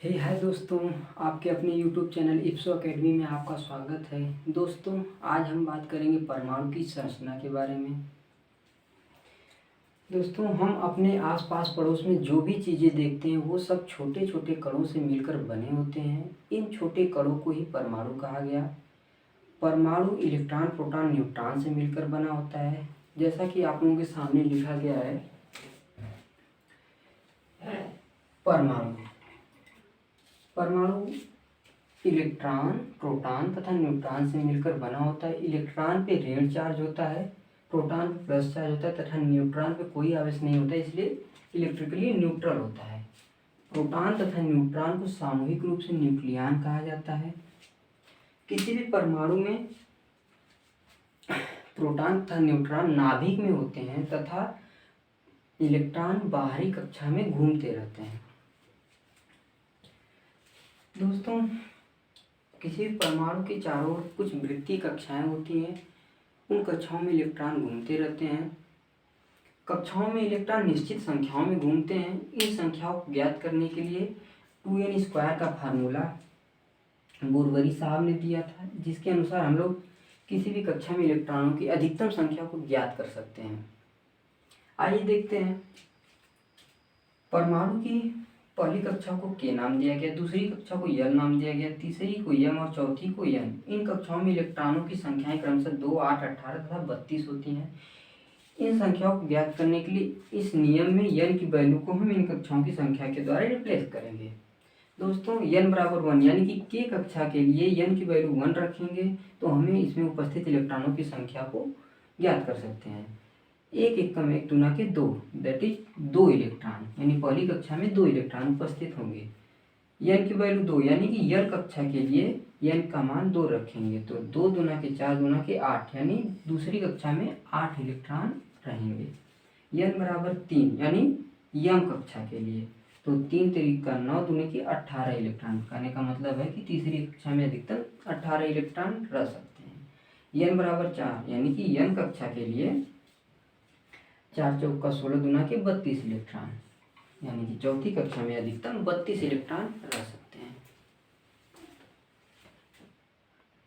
हे हाय दोस्तों, आपके अपने YouTube चैनल इप्सो एकेडमी में आपका स्वागत है। दोस्तों, आज हम बात करेंगे परमाणु की संरचना के बारे में। दोस्तों, हम अपने आसपास पड़ोस में जो भी चीज़ें देखते हैं वो सब छोटे छोटे कणों से मिलकर बने होते हैं। इन छोटे कणों को ही परमाणु कहा गया। परमाणु इलेक्ट्रॉन, प्रोटॉन, न्यूट्रॉन से मिलकर बना होता है। जैसा कि आप लोगों के सामने लिखा गया है, परमाणु परमाणु इलेक्ट्रॉन, प्रोटॉन तथा न्यूट्रॉन से मिलकर बना होता है। इलेक्ट्रॉन पे ऋण चार्ज होता है, प्रोटॉन पे प्लस चार्ज होता है तथा न्यूट्रॉन पे कोई आवेश नहीं होता है, इसलिए इलेक्ट्रिकली न्यूट्रल होता है। प्रोटॉन तथा न्यूट्रॉन को सामूहिक रूप से न्यूक्लियन कहा जाता है। किसी भी परमाणु में प्रोटॉन तथा न्यूट्रॉन नाभिक में होते हैं तथा इलेक्ट्रॉन बाहरी कक्षा में घूमते रहते हैं। दोस्तों, किसी भी परमाणु के चारों ओर कुछ वृत्तीय कक्षाएं होती हैं। उन कक्षाओं में इलेक्ट्रॉन घूमते रहते हैं। कक्षाओं में इलेक्ट्रॉन निश्चित संख्याओं में घूमते हैं। इन संख्याओं को ज्ञात करने के लिए 2n² का फार्मूला बुरवरी साहब ने दिया था, जिसके अनुसार हम लोग किसी भी कक्षा में इलेक्ट्रॉनों की अधिकतम संख्या को ज्ञात कर सकते हैं। आइए देखते हैं। परमाणु की पहली कक्षा को के नाम दिया गया, दूसरी कक्षा को यल नाम दिया गया, तीसरी को यम और चौथी को यन। इन कक्षाओं में इलेक्ट्रॉनों की संख्याएं क्रमशः 2, 8, 18 तथा 32 होती हैं। इन संख्याओं को ज्ञात करने के लिए इस नियम में यन की वैल्यू को हम इन कक्षाओं की संख्या के द्वारा रिप्लेस करेंगे। दोस्तों, यन बराबर 1 यानी कि के कक्षा के लिए यन की वैल्यू 1 रखेंगे तो हमें इसमें उपस्थित इलेक्ट्रॉनों की संख्या को ज्ञात कर सकते हैं। एक एकम एक दूना के 2, दैट इज 2 इलेक्ट्रॉन, यानी पहली कक्षा में 2 इलेक्ट्रॉन उपस्थित होंगे। यन की वैल्यू 2 यानी कि यल कक्षा के लिए यन का मान 2 रखेंगे तो 2 दूना के 4 दूना के 8, यानी दूसरी कक्षा में 8 इलेक्ट्रॉन रहेंगे। यन बराबर 3 यानी यम कक्षा के लिए तो 3 3 का 9 दूने के 18 इलेक्ट्रॉन। कहने का मतलब है कि तीसरी कक्षा में अधिकतम 18 इलेक्ट्रॉन रह सकते हैं। यन बराबर 4 यानी कि यन कक्षा के लिए 4 चौका 16 दूना के 32 इलेक्ट्रॉन, यानी कि चौथी कक्षा में अधिकतम 32 इलेक्ट्रॉन रह सकते हैं।